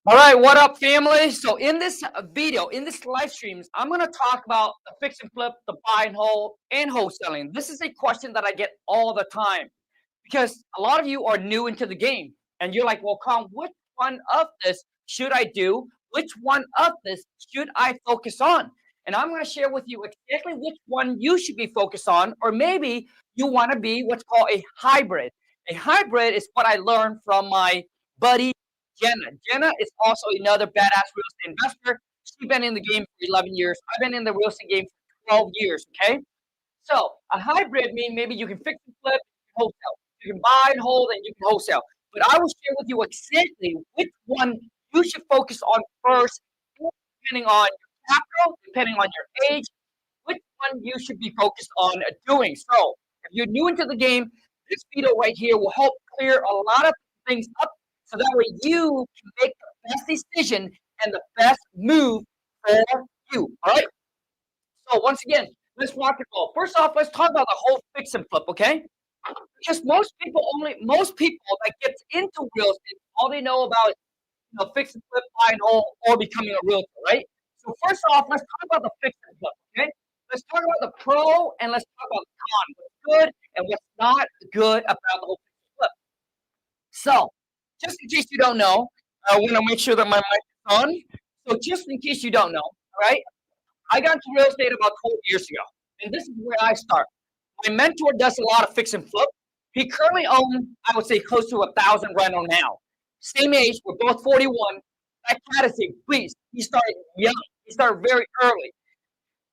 All right, what up, family? So in this video, in this live streams, I'm going to talk about the fix and flip, the buy and hold, and wholesaling. This is a question that I get all the time because a lot of you are new into the game, and you're like, "Well, Con, which one of this should I do? Which one of this should I focus on?" And I'm going to share with you exactly which one you should be focused on, or maybe you want to be what's called a hybrid. A hybrid is what I learned from my buddy Jenna. Jenna is also another badass real estate investor. She's been in the game for 11 years. I've been in the real estate game for 12 years. Okay. So a hybrid means maybe you can fix and flip, you can wholesale. You can buy and hold, and you can wholesale. But I will share with you exactly which one you should focus on first, depending on your capital, depending on your age, which one you should be focused on doing. So if you're new into the game, this video right here will help clear a lot of things up so that way you can make the best decision and the best move for you. All right. So once again, let's rock and roll. First off, let's talk about the whole fix and flip, okay? Because most people that get into real estate, all they know about is fix and flip, buy and hold, or becoming a realtor, right? So first off, let's talk about the fix and flip, okay? Let's talk about the pro and let's talk about the con, what's good and what's not good about the whole fix and flip. So, just in case you don't know, I want to make sure that my mic is on. So just in case you don't know, all right? I got into real estate about 12 years ago, and this is where I start. My mentor does a lot of fix and flip. He currently owns, I would say, close to 1,000 rental now. Same age, we're both 41. That cat is a beast. He started young. He started very early.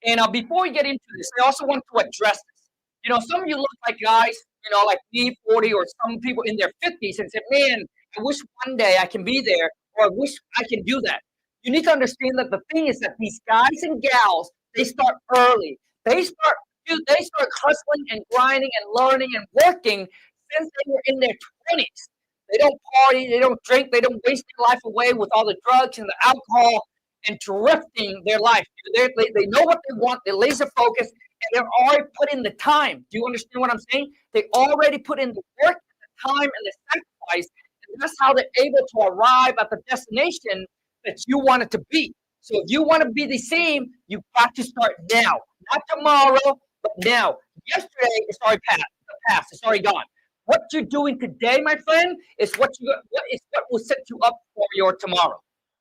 And before we get into this, I also want to address this. Some of you look like guys, like me, 40, or some people in their 50s, and say, "Man, I wish one day I can be there, or I wish I can do that." You need to understand that the thing is that these guys and gals, they start early. They start hustling and grinding and learning and working since they were in their 20s. They don't party, they don't drink, they don't waste their life away with all the drugs and the alcohol and drifting their life. They know what they want, they're laser focused, and they're already put in the time. Do you understand what I'm saying? They already put in the work, the time, and the sacrifice, and that's how they're able to arrive at the destination that you want it to be. So if you want to be the same, you've got to start now, not tomorrow, but now. Yesterday is already past. The past is already gone. What you're doing today, my friend, is what will set you up for your tomorrow.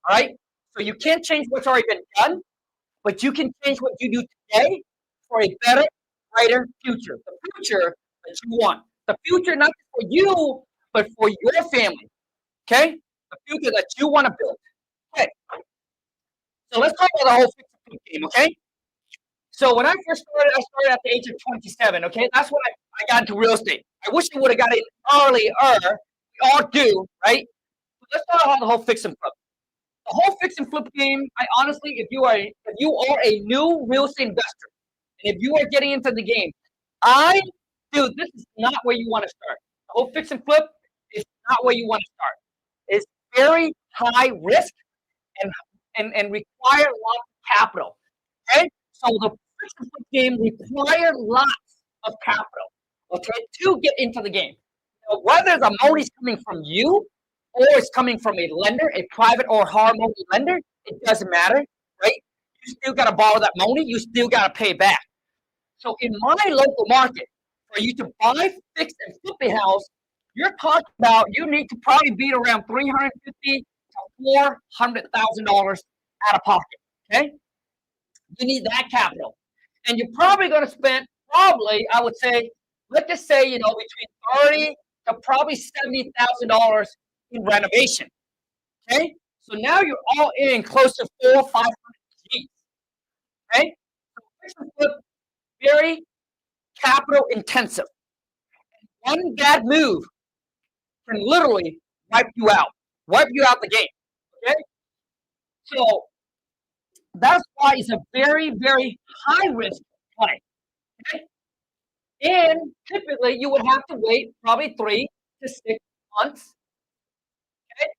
All right. So you can't change what's already been done, but you can change what you do today for a better, brighter future. The future that you want. The future not just for you, but for your family. Okay. The future that you want to build. Okay. So let's talk about the whole fix and flip game. Okay. So when I first started, I started at the age of 27. Okay, that's when I got into real estate. I wish I would have got in earlier. We all do, right? But let's talk about the whole fix and flip. The whole fix and flip game. I honestly, if you are a new real estate investor, and if you are getting into the game, this is not where you want to start. The whole fix and flip is not where you want to start. It's very high risk and require a lot of capital. Okay, so the fix and flip game require lots of capital. Okay, to get into the game. Now, whether the money is coming from you or it's coming from a lender, a private or hard money lender, it doesn't matter, right? You still got to borrow that money. You still got to pay back. So in my local market, for you to buy, fix, and flip a house, you're talking about you need to probably beat around $350,000 to $400,000 out of pocket. Okay, you need that capital, and you're probably going to spend I would say, let's just say between 30 to probably $70,000 in renovation. Okay, so now you're all in close to 400-500 G's. Okay, so fix and flip, very capital intensive. One bad move can literally wipe you out the game. Okay, so that's why it's a very, very high risk play. Okay, and typically you would have to wait probably 3 to 6 months, okay,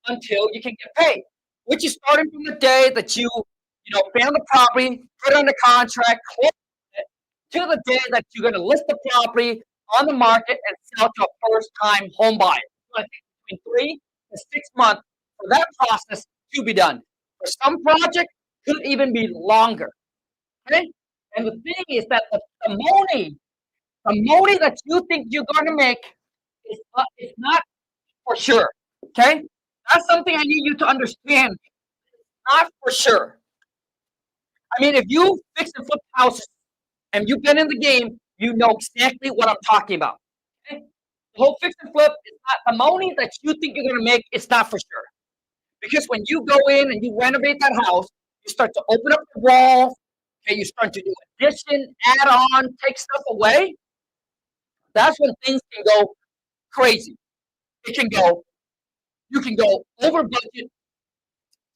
until you can get paid, which is starting from the day that you found the property, put it under contract, close it, to the day that you're going to list the property on the market and sell to a first-time home buyer. It's going to take between 3 to 6 months for that process to be done. For some project, could even be longer. Okay? And the thing is that the money that you think you're going to make is not for sure. Okay? That's something I need you to understand. Not for sure. I mean, if you fix and flip houses and you've been in the game, you know exactly what I'm talking about. Okay? The whole fix and flip is not the money that you think you're going to make. It's not for sure. Because when you go in and you renovate that house, you start to open up the walls. Okay, you start to do addition, add on, take stuff away. That's when things can go crazy. It can go, you can go over budget,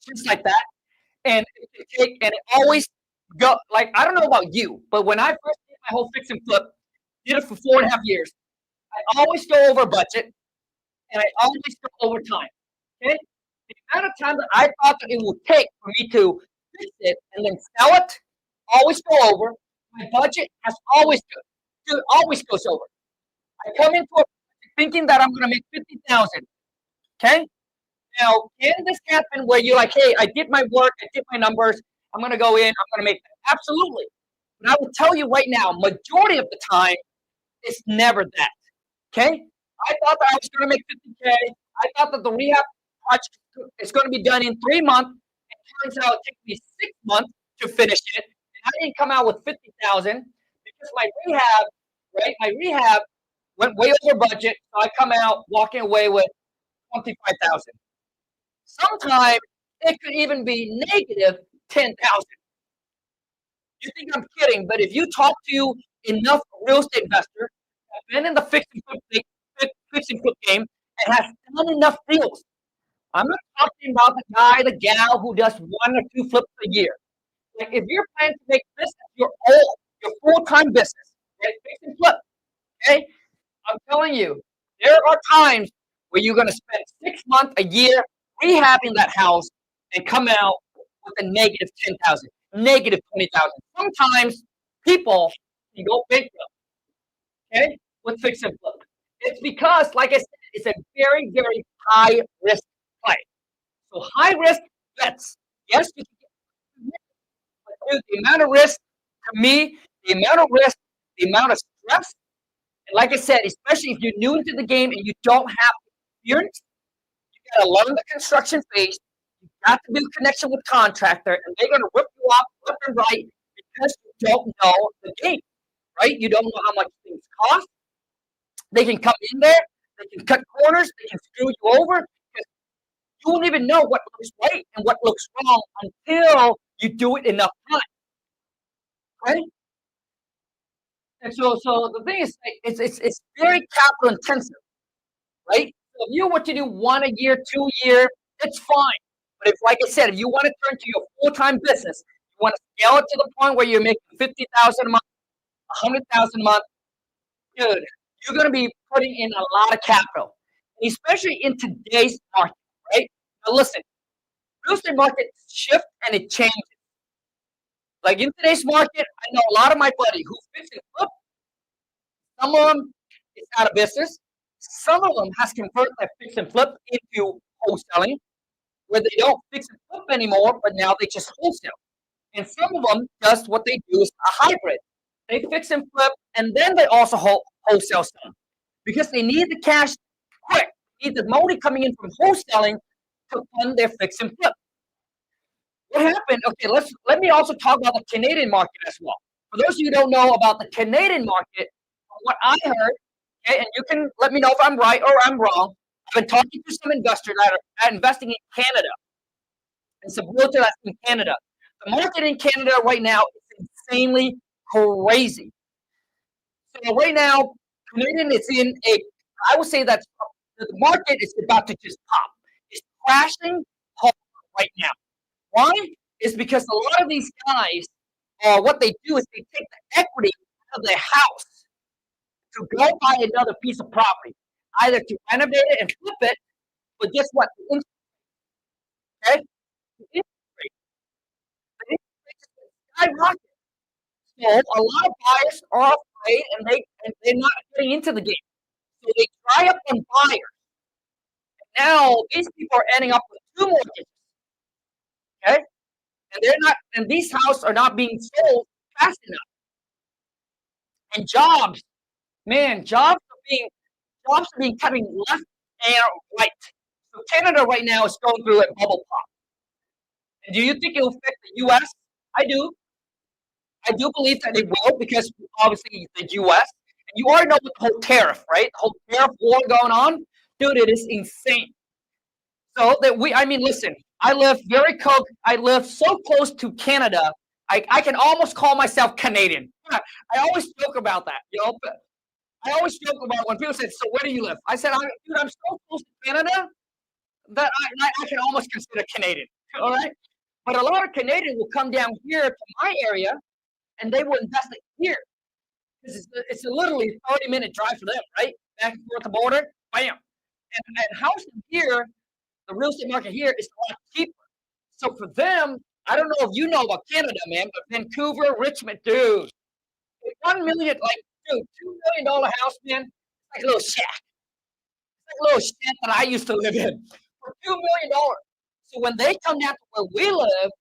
just like that. And and it always go like I don't know about you, but when I first did my whole fix and flip, did it for 4.5 years, I always go over budget and I always go over time. Okay? The amount of time that I thought that it would take for me to fix it and then sell it, always go over. My budget has always goes over. I come into it thinking that I'm gonna make 50,000. Okay? Now, can this happen where you're like, hey, I did my work, I did my numbers, I'm gonna go in, I'm gonna make that? Absolutely. But I will tell you right now, majority of the time, it's never that. Okay? I thought that I was gonna make 50K. I thought that the rehab project is gonna be done in 3 months. It turns out it took me 6 months to finish it. And I didn't come out with 50,000 because my rehab went way over budget. So I come out walking away with 25,000. Sometimes it could even be negative 10,000. You think I'm kidding, but if you talk to enough real estate investors that have been in the fix and flip game and has done enough deals, I'm not talking about the guy, the gal who does 1 or 2 flips a year. Like if you're planning to make this your full-time business, right? Fix and flip, okay? I'm telling you, there are times where you're going to spend 6 months, a year rehabbing that house and come out with a negative 10,000, negative 20,000. Sometimes people can go bankrupt, okay, with fix and flip. It's because, like I said, it's a very, very high risk play. So high risk bets. Yes, you can get but the amount of risk to me, the amount of risk, the amount of stress, and like I said, especially if you're new into the game and you don't have experience, you gotta learn the construction phase. You got to build connection with contractor, and they're gonna rip you off left and right because you don't know the game, right? You don't know how much things cost. They can come in there, they can cut corners, they can screw you over. Because you won't even know what looks right and what looks wrong until you do it enough time, right? And so the thing is, like, it's very capital intensive, right? So if you want to do 1 a year, 2 a year, it's fine. But if, like I said, if you want to turn to your full-time business, you want to scale it to the point where you're making 50,000 a month, 100,000 a month, dude, you're going to be putting in a lot of capital, especially in today's market, right? Now, listen, real estate market shifts and it changes. Like in today's market, I know a lot of my buddies who fix and flip. Some of them is out of business. Some of them has converted their fix and flip into wholesaling, where they don't fix and flip anymore, but now they just wholesale. And some of them just what they do is a hybrid. They fix and flip, and then they also wholesale some because they need the cash quick. They need the money coming in from wholesaling to fund their fix and flip. What happened? Okay, let me also talk about the Canadian market as well. For those of you who don't know about the Canadian market, from what I heard, okay, and you can let me know if I'm right or I'm wrong. I've been talking to some investors that are investing in Canada and some realtors that's in Canada. The market in Canada right now is insanely crazy. So right now, Canadian is in I would say that the market is about to just pop. It's crashing hard right now. Why? It's because a lot of these guys, what they do is they take the equity out of their house to go buy another piece of property, either to renovate it and flip it, but guess what? Okay? The interest rate, the interest rate is skyrocket. So a lot of buyers are afraid and they're not getting into the game. So they dry up on buyers. Now these people are ending up with 2 mortgages, okay? And these houses are not being sold fast enough. And jobs, man, jobs are being cutting left and right. So Canada right now is going through a bubble pop. And do you think it will affect the U.S.? I do. I do believe that it will because obviously the U.S. And you already know what the whole tariff, right? The whole tariff war going on, dude, it is insane. So that I mean, listen, I live so close to Canada. I can almost call myself Canadian. I always joke about that, you know. But I always joke about when people say, "So where do you live?" I said, "Dude, I'm so close to Canada that I can almost consider Canadian." All right, but a lot of Canadians will come down here to my area and they will invest it here. It's a literally 30-minute drive for them, right? Back and forth the border, bam. And housing here, the real estate market here is a lot cheaper. So for them, I don't know if you know about Canada, man, but Vancouver, Richmond, dude, 1 million, like, dude, $2 million house, man, it's like a little shack. It's like a little shack that I used to live in for $2 million. So when they come down to where we live,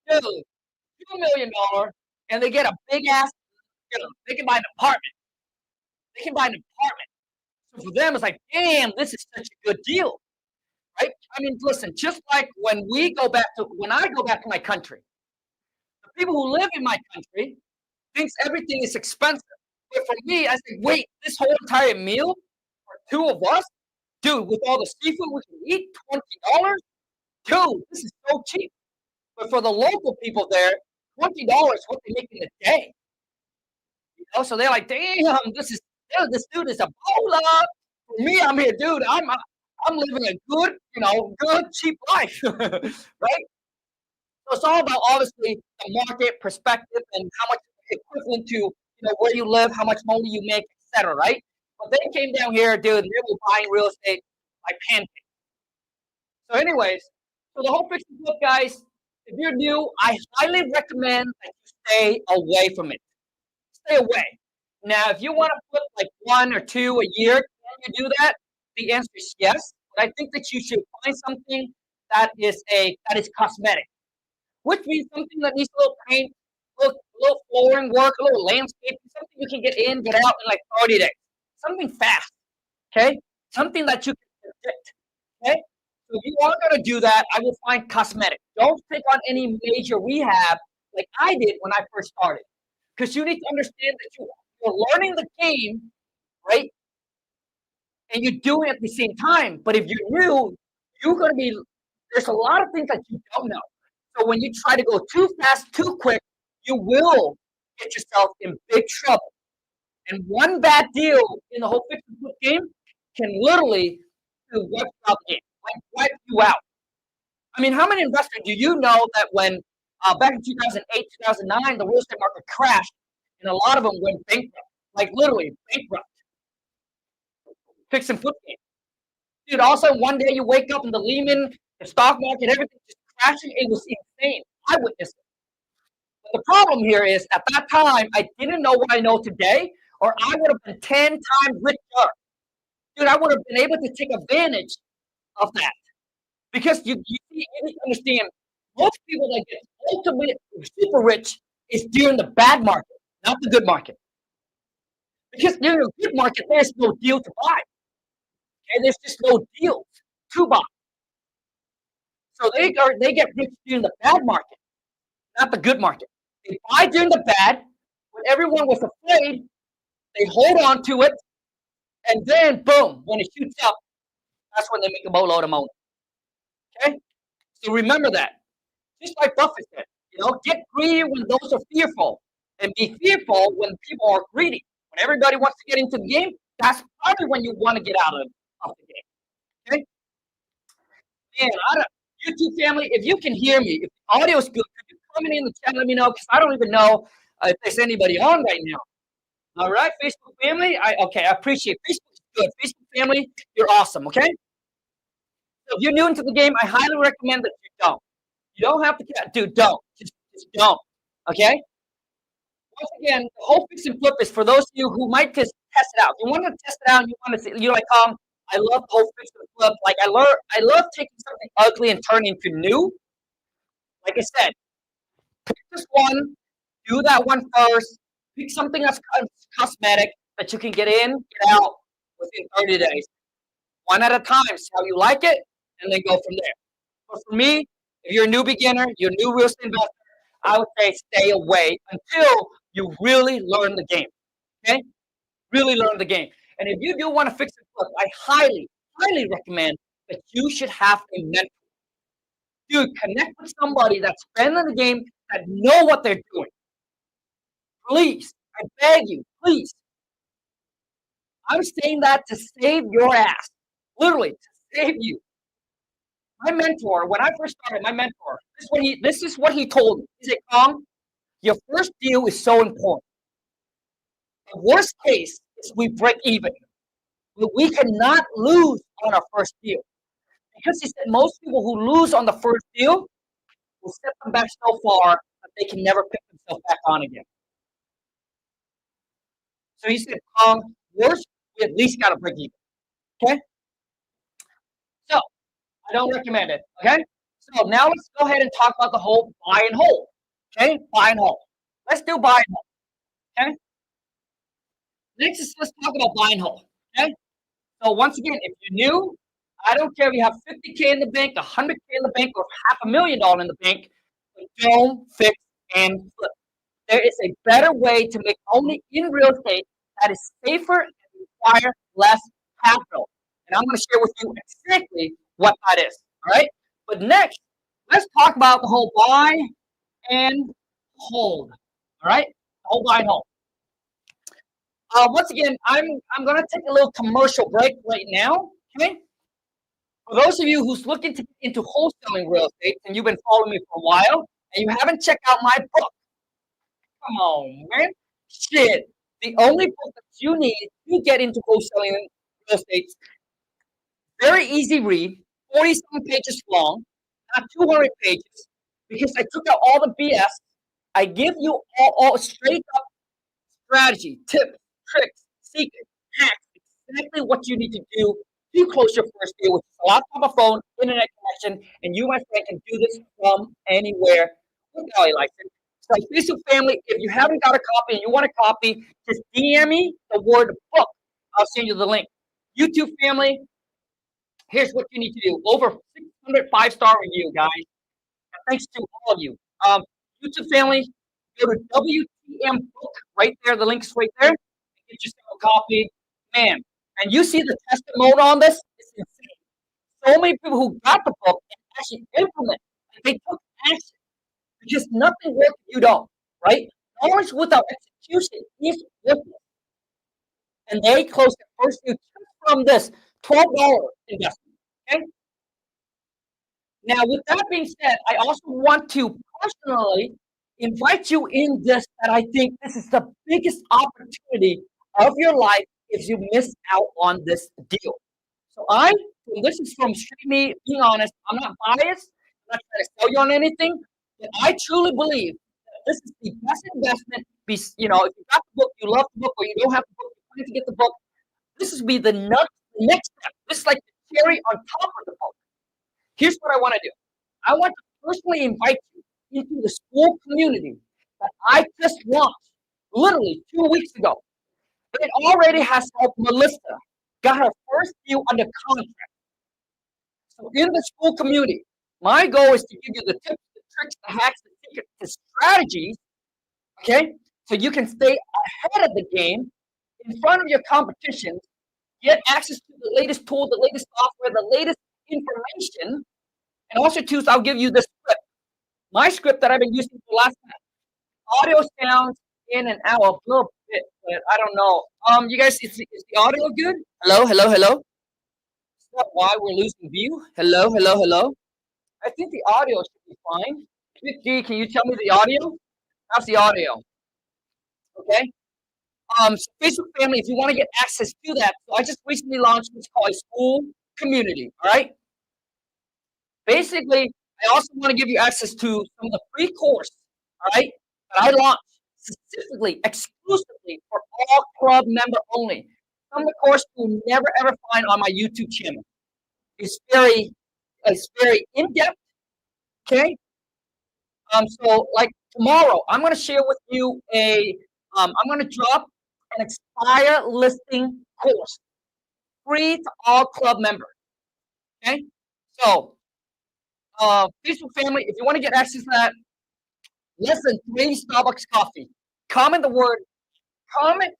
dude, $2 million, and they get a big ass, they can buy an apartment. They can buy an apartment. So for them, it's like, damn, this is such a good deal, right? I mean, listen, just like when I go back to my country, the people who live in my country thinks everything is expensive. But for me, I say, wait, this whole entire meal for 2 of us, dude, with all the seafood we can eat, $20, dude, this is so cheap. But for the local people there, $20 is what they make in a day. You know, so they're like, damn, this dude is a baller. For me, I'm here, dude. I'm living a good, good cheap life, right? So it's all about obviously the market perspective and how much equivalent to where you live, how much money you make, etc. Right? But they came down here, dude, and they were buying real estate like pancakes. So, anyways, so the whole fix and flip, guys. If you're new, I highly recommend that you stay away from it. Stay away. Now, if you want to put like 1 or 2 a year, can you do that? The answer is yes. But I think that you should find something that is cosmetic, which means something that needs a little paint, a little flooring work, a little landscaping, something you can get in, get out in like 30 days. Something fast, okay? Something that you can predict, okay? So if you are going to do that, I will find cosmetic. Don't take on any major rehab like I did when I first started, because you need to understand that you're learning the game, right? And you're doing it at the same time. But if you're new, there's a lot of things that you don't know. So when you try to go too fast, too quick, you will get yourself in big trouble. And one bad deal in the whole fix and flip game can literally wipe out the game, like wipe you out. I mean, how many investors do you know that when back in 2008, 2009, the real estate market crashed, and a lot of them went bankrupt, like literally bankrupt. Fix and flip game. Dude, also one day you wake up in the stock market, everything just crashing. It was insane. I witnessed it. But the problem here is at that time, I didn't know what I know today, or I would have been 10 times richer. Dude, I would have been able to take advantage of that. Because you need to understand, most people that get ultimately super rich is during the bad market, not the good market. Because during the good market, there's no deal to buy. Okay, there's just no deals to buy. So they get rich during the bad market, not the good market. They buy during the bad, when everyone was afraid, they hold on to it, and then boom, when it shoots up, that's when they make a boatload of money. Okay? So remember that. Just like Buffett said, get greedy when those are fearful, and be fearful when people are greedy. When everybody wants to get into the game, that's probably when you want to get out of the game. Okay? Man, YouTube family, if you can hear me, if the audio is good, could you comment in the chat and let me know? Because I don't even know if there's anybody on right now. All right, Facebook family. I appreciate it. Facebook is good. Facebook family, you're awesome. Okay. So if you're new into the game, I highly recommend that you don't. You don't have to, dude. Don't just don't. Okay. Once again, the whole fix and flip is for those of you who might just test it out. If you want to test it out, and you want to see, you're like, I love whole fix and flip. Like I love taking something ugly and turning into new. Like I said, just one, do that one first. Pick something that's cosmetic that you can get in, get out within 30 days. One at a time. See how you like it, and then go from there. But for me, if you're a new beginner, you're a new real estate investor, I would say stay away until you really learn the game. Okay? Really learn the game. And if you do want to fix and flip, I highly recommend that you should have a mentor. Dude, connect with somebody that's been in the game, that know what they're doing. Please, I beg you, please. I'm saying that to save your ass. Literally, to save you. My mentor, when I first started, my mentor, this is what he told me. He said, Kong, your first deal is so important. The worst case is we break even. But we cannot lose on our first deal. Because he said most people who lose on the first deal will set them back so far that they can never pick themselves back on again. So he said, worst, we at least got to break even. Okay? So I don't recommend it. Okay? So now let's go ahead and talk about the whole buy and hold. Okay? Buy and hold. Let's do buy and hold. Okay? Next is let's talk about buy and hold. Okay? So once again, if you're new, I don't care if you have 50K in the bank, 100K in the bank, or $500,000 in the bank, but don't fix and flip. There is a better way to make money in real estate that is safer and require less capital. And I'm going to share with you exactly what that is. All right. But next, let's talk about the whole buy and hold. All right. The whole buy and hold. Once again, I'm going to take a little commercial break right now. Okay. For those of you who's looking to get into wholesaling real estate and you've been following me for a while and you haven't checked out my book, come on, man. Shit. The only book that you need to get into wholesaling real estate, very easy read, 47 pages long, not 200 pages, because I took out all the BS. I give you all straight up strategy, tips, tricks, secrets, hacks, exactly what you need to do to close your first deal with a laptop, a phone, internet connection, and you, my friend, can do this from anywhere without a license. So, Facebook family, if you haven't got a copy and you want a copy, just DM me the word book. I'll send you the link. YouTube family, here's what you need to do. Over 600 5-star review, guys. And thanks to all of you. YouTube family, go to WTM Book right there. The link's right there. Get yourself a copy. Man, and you see the testimonial on this? It's insane. So many people who got the book and actually implement. They took action. Because nothing works if you don't, right? Knowledge without execution is worthless. And they closed their first deal just from this $12 investment. Okay. Now, with that being said, I also want to personally invite you in this, that I think this is the biggest opportunity of your life if you miss out on this deal. So this is from straight me being honest. I'm not biased. I'm not trying to sell you on anything. But I truly believe that this is the best investment. If you got the book, you love the book, or you don't have the book, you plan to get the book. This will be the next step. This is like the cherry on top of the book. Here's what I want to do. I want to personally invite you into the school community that I just launched literally 2 weeks ago. It already has helped Melissa got her first deal under contract. So in the school community, my goal is to give you the tips, the tricks, the hacks, the secrets, the strategies, okay? So you can stay ahead of the game, in front of your competition, get access to the latest tool, the latest software, the latest information, and also too, I'll give you the script. My script that I've been using for the last time. Audio sounds in and out a little bit, but I don't know. You guys, is the audio good? Hello, hello, hello. Is that why we're losing view? Hello, hello, hello. I think the audio should be fine. G, can you tell me the audio? How's the audio? Okay. So Facebook family, if you want to get access to that, so I just recently launched what's called a school community. All right. Basically, I also want to give you access to some of the free course. All right, that I launched specifically, exclusively for all club member only. some of the course you'll never ever find on my YouTube channel. It's very, it's very in depth. Okay. So like tomorrow, I'm going to share with you I'm going to drop an expire listing course, free to all club members. Okay. So, Facebook family, if you want to get access to that, less than 3 Starbucks coffee. Comment the word, comment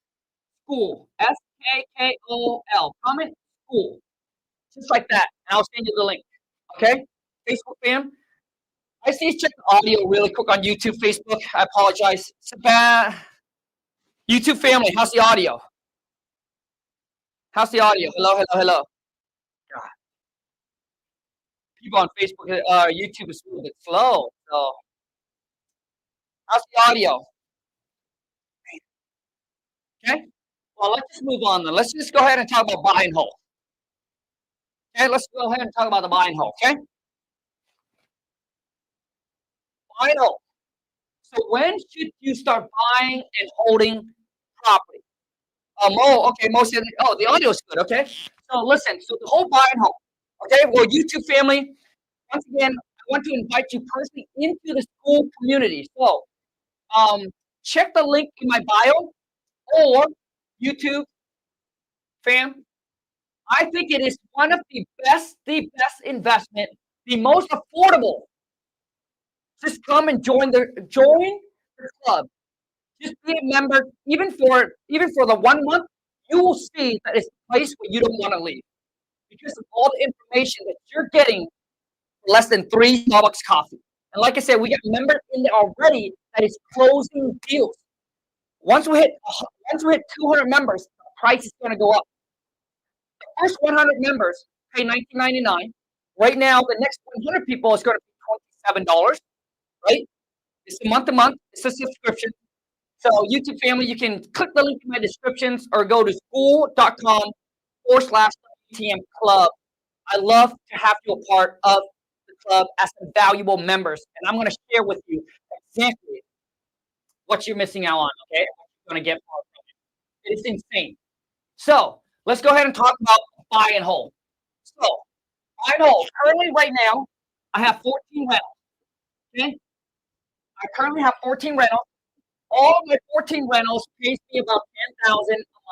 school, SKKOL, comment school, just like that, and I'll send you the link. Okay, Facebook fam. I see you check the audio really quick on YouTube, Facebook. I apologize. YouTube family, how's the audio? How's the audio? Hello, hello, hello. God, people on Facebook, YouTube is a little bit slow. So, how's the audio? Okay. Well, let's just move on then. Let's just go ahead and talk about buy and hold. Okay, let's go ahead and talk about the buy and hold. Okay, buy and hold. So when should you start buying and holding property? Okay, Mo said, oh, the audio is good. Okay, so listen, so the whole buy and hold. Okay, well, YouTube family, once again, I want to invite you personally into the school community. So, check the link in my bio or YouTube fam. I think it is one of the best investment, the most affordable. Just come and join the club. Just be a member, even for the 1 month. You will see that it's a place where you don't want to leave because of all the information that you're getting for less than 3 Starbucks coffee. And like I said, we got members in there already that is closing deals. Once we hit 200 members, the price is going to go up. The first 100 members pay $19.99. Right now, the next 100 people is going to be $27. Right? It's a month to month. It's a subscription. So YouTube family, you can click the link in my descriptions or go to school.com/WTM club. I love to have you a part of the club as a valuable members. And I'm going to share with you exactly what you're missing out on, okay? What you're going to get from it. It is insane. So let's go ahead and talk about buy and hold. So buy and hold. Currently, right now, I have 14 rentals. Okay? I currently have 14 rentals. All of my 14 rentals pays me about $10,000 a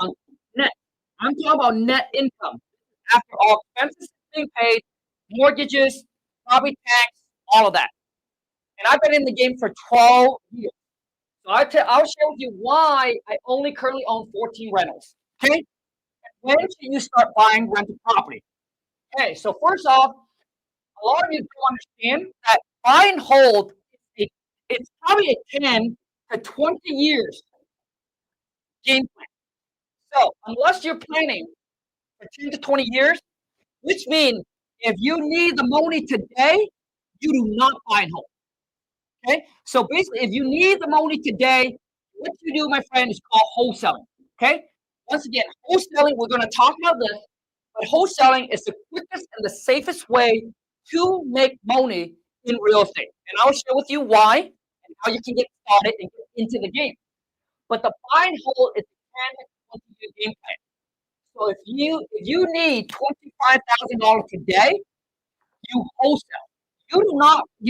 month net. I'm talking about net income after all expenses being paid, mortgages, property tax, all of that. And I've been in the game for 12 years. So I'll share with you why I only currently own 14 rentals. Okay? When should you start buying rental property? Okay, so first off, a lot of you don't understand that buy and hold, it's probably a 10 to 20 years game plan. So unless you're planning for 10 to 20 years, which means if you need the money today, you do not buy and hold. Okay? So basically, if you need the money today, what you do, my friend, is called wholesaling. Okay? Once again, wholesaling, we're going to talk about this, but wholesaling is the quickest and the safest way to make money in real estate. And I'll share with you why and how you can get started and get into the game. But the buy and hold is a 10 to 20 year game plan. So if you need $25,000 today, you wholesale. You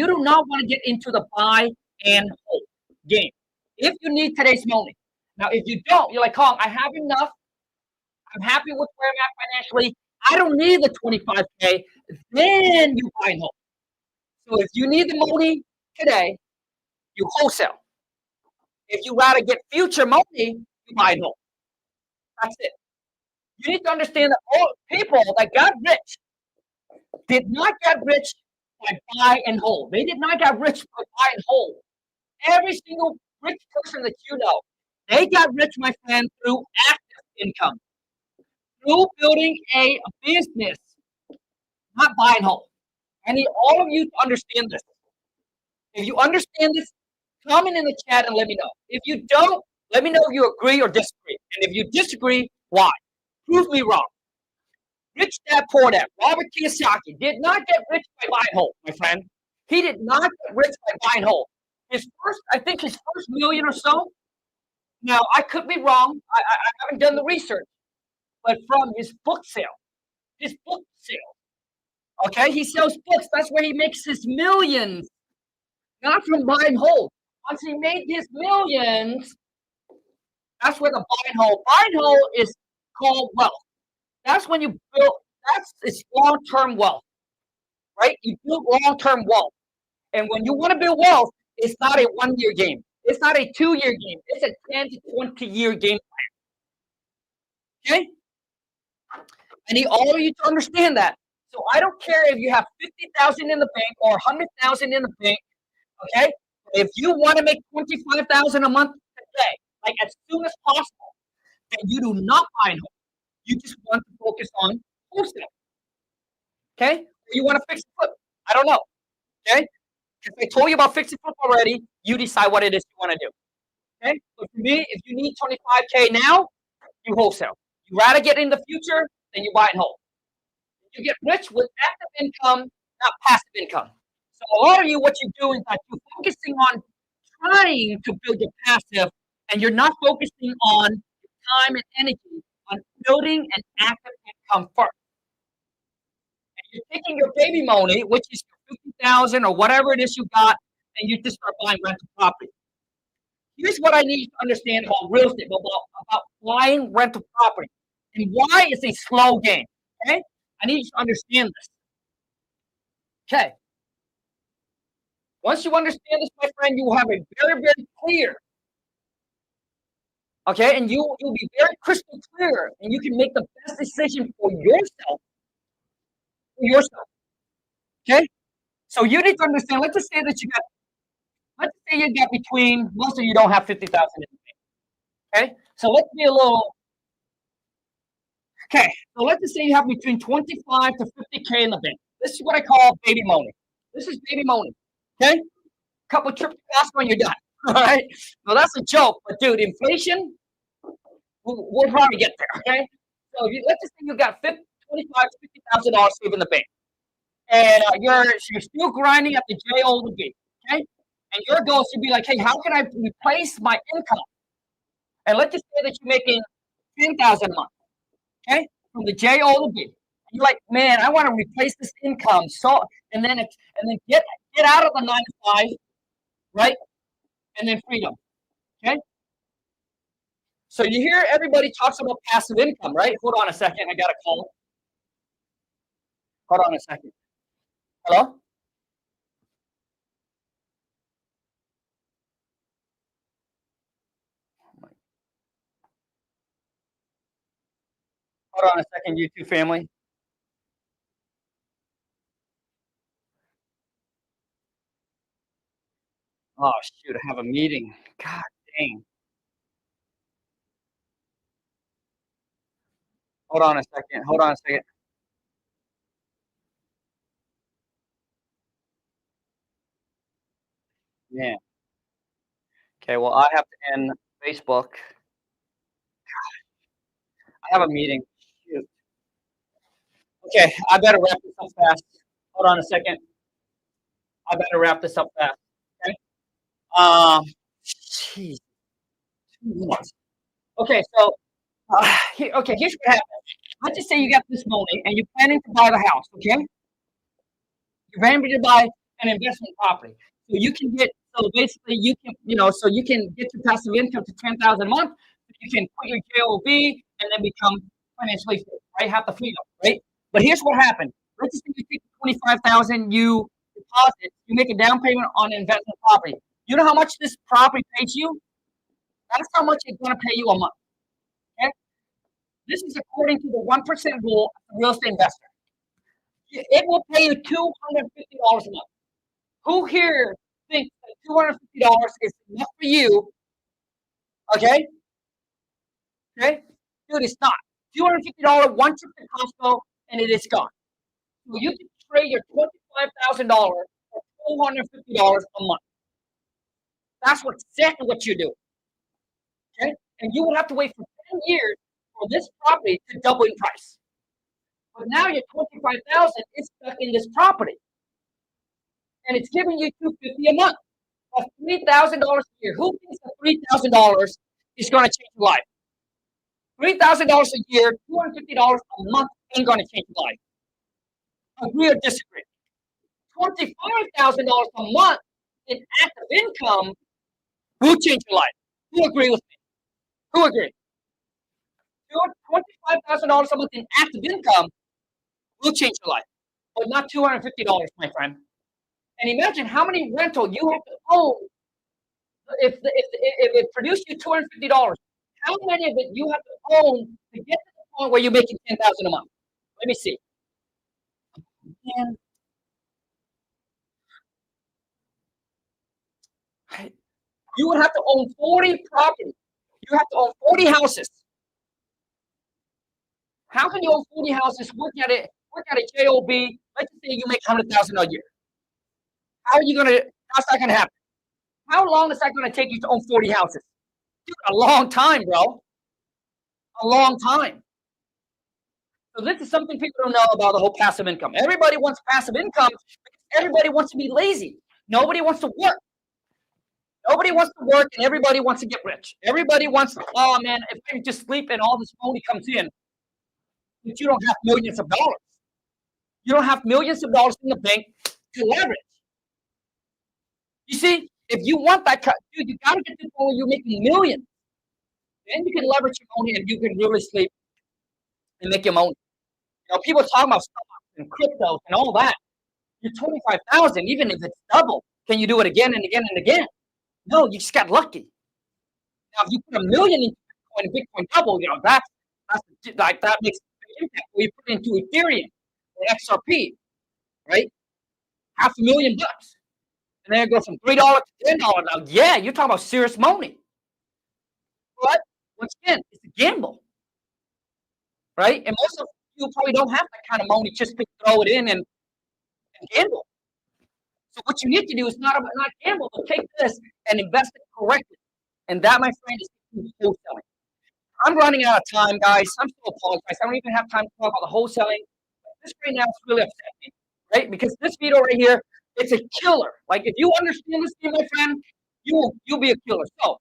do not want to get into the buy and hold game. If you need today's money. Now, if you don't, you're like, Kong, I have enough. I'm happy with where I'm at financially. I don't need the 25K. Then you buy and hold. So if you need the money today, you wholesale. If you rather get future money, you buy and hold. That's it. You need to understand that all people that got rich did not get rich by buy and hold. They did not get rich by buy and hold. Every single rich person that you know, they got rich, my friend, through active income, through building a business, not buy and hold. I need all of you to understand this. If you understand this, comment in the chat and let me know. If you don't, let me know if you agree or disagree. And if you disagree, why? Prove me wrong. Rich Dad Poor Dad, Robert Kiyosaki, did not get rich by buy and hold, my friend. He did not get rich by buy and hold. I think his first million or so. Now, I could be wrong. I haven't done the research. but from his book sale. His book sale. Okay, he sells books. That's where he makes his millions, not from buy and hold. Once he made his millions, that's where the buy and hold. Buy and hold is called wealth. That's when you build. That's it's long-term wealth, right? You build long-term wealth, and when you want to build wealth, it's not a one-year game. It's not a two-year game. It's a 10 to 20-year game plan. Okay, I need all of you to understand that. So I don't care if you have 50,000 in the bank or 100,000 in the bank. Okay, if you want to make 25,000 a month today, like as soon as possible, then you do not buy and hold. You just want to focus on wholesale. Okay, or you want to fix and flip. I don't know. Okay, because I told you about fix and flip already. You decide what it is you want to do. Okay, so for me, if you need 25K now, you wholesale. You rather get in the future, then you buy and hold. You get rich with active income, not passive income. So a lot of you, what you do is that you're focusing on trying to build your passive, and you're not focusing on your time and energy on building an active income first. And you're taking your baby money, which is your 50,000 or whatever it is you got, and you just start buying rental property. Here's what I need to understand about real estate, about buying rental property, and why it's a slow game. Okay, I need you to understand this. Okay. Once you understand this, my friend, you will have a very, very clear. Okay, and you'll be very crystal clear, and you can make the best decision for yourself. For yourself. Okay. So you need to understand. Let's just say that you got. Let's say you got between. Most of you don't have 50,000 in the bank. Okay. So let's be a little. Okay. So let's just say you have between 25 to 50K in the bank. This is what I call baby money. This is baby money. Okay. Couple trips to Costco and you're done. All right. Well, that's a joke, but dude, inflation. We'll probably get there. Okay. So if you, let's just say you got 25 to $50,000 saved in the bank, and you're still grinding at the JO to B. Okay. And your goal should be like, hey, how can I replace my income? And let's just say that you're making 10,000 a month. Okay. From the JO to B. You're like, man, I want to replace this income. So and then get out of the 9 to 5, right? And then freedom. Okay. So you hear everybody talks about passive income, right? Hold on a second. I got a call. Hold on a second. Hello? Hold on a second, you two family. Oh, shoot. I have a meeting. God dang. Hold on a second. Hold on a second. Yeah. Okay. Well, I have to end Facebook. I have a meeting. Shoot. Okay. I better wrap this up fast. Hold on a second. I better wrap this up fast. Okay. Um, Jeez. 2 minutes. Okay. So, okay. Here's what happened. Let's just say you got this money and you're planning to buy the house. Okay. You're planning to buy an investment property. So you can get. So basically, you can. So you can get your passive income to 10,000 a month. You can quit your job and then become financially free. Right. Have the freedom. Right. But here's what happened. Let's just say you take 25,000. You deposit. You make a down payment on an investment property. You know how much this property pays you? That's how much it's going to pay you a month. Okay. This is according to the 1% rule of the real estate investor. It will pay you $250 a month. Who here thinks that $250 is enough for you? Okay, okay, dude, it's not. $250 one trip to Costco and it is gone. So you can trade your $25,000 for $250 a month. That's exactly what you do. Okay, and you would have to wait for 10 years for this property to double in price. But now your 25,000 is stuck in this property, and it's giving you $250 a month. Of $3,000 a year. Who thinks that $3,000 is going to change your life? $3,000 a year, $250 a month ain't gonna change your life. Agree or disagree? $25,000 a month in active income will change your life. Who agree with me? Who agree? $25,000 a month in active income will change your life, but not $250, my friend. And imagine how many rental you have to own if it produced you $250. How many of it you have to own to get to the point where you're making $10,000 a month? Let me see. Man, you would have to own 40 properties. You have to own 40 houses. How can you own 40 houses, work at a job? Let's say you make $100,000 a year. How are you gonna? How's that gonna happen? How long is that gonna take you to own 40 houses? Dude, a long time, bro. A long time. So this is something people don't know about the whole passive income. Everybody wants passive income because everybody wants to be lazy. Nobody wants to work. Nobody wants to work, and everybody wants to get rich. Everybody wants, oh man, if I can just sleep and all this money comes in, but you don't have millions of dollars. You don't have millions of dollars in the bank to leverage. You see, if you want that, dude, you gotta get to the point where you're making millions. Then you can leverage your money and you can really sleep and make your money. You know, people talk about stocks and cryptos and all that. You're 25,000, even if it's double, can you do it again and again and again? No, you just got lucky. Now, if you put $1 million into Bitcoin and Bitcoin double, you know, that's like that makes a big impact. When you put it into Ethereum or XRP, right? $500,000. And then it goes from $3 to $10. Now, yeah, you're talking about serious money. But once again, it's a gamble, right? And most of you probably don't have that kind of money just to throw it in and gamble. So what you need to do is not gamble, but take this and invest it correctly. And that, my friend, is wholesaling. I'm running out of time, guys. I'm so apologize. I don't even have time to talk about the wholesaling. This right now is really upsetting me, right? Because this video right here, it's a killer. Like if you understand this thing, my friend, you'll be a killer. So,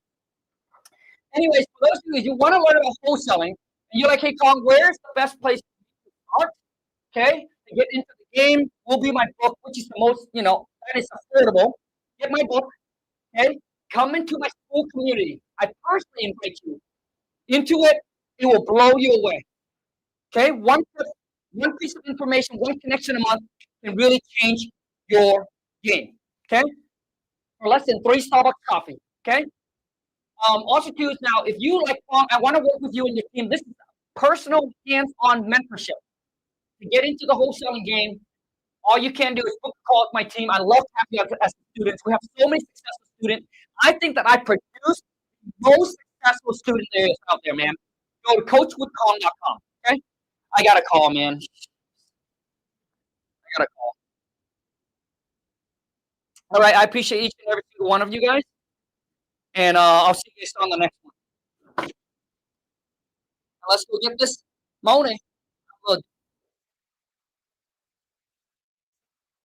anyways, for those of you who want to learn about wholesaling, and you're like, hey, Kong, where's the best place to start? Okay, to get into the game will be my book, which is the most, that is affordable. Get my book. Okay, come into my school community. I personally invite you into it. It will blow you away. Okay, one piece of information, one connection a month can really change your game. Okay, for less than 3 Starbucks coffee. Okay. Also, too, is now if you like, I want to work with you and your team. This is personal hands-on mentorship to get into the wholesaling game. All you can do is book a call with my team. I love having you as students. We have so many successful students. I think that I produce the most successful student there is out there, man. Go to coachwoodcom.com. Okay, I got a call, man. I got a call. All right, I appreciate each and every single one of you guys, and I'll see you guys on the next one. Let's go get this money.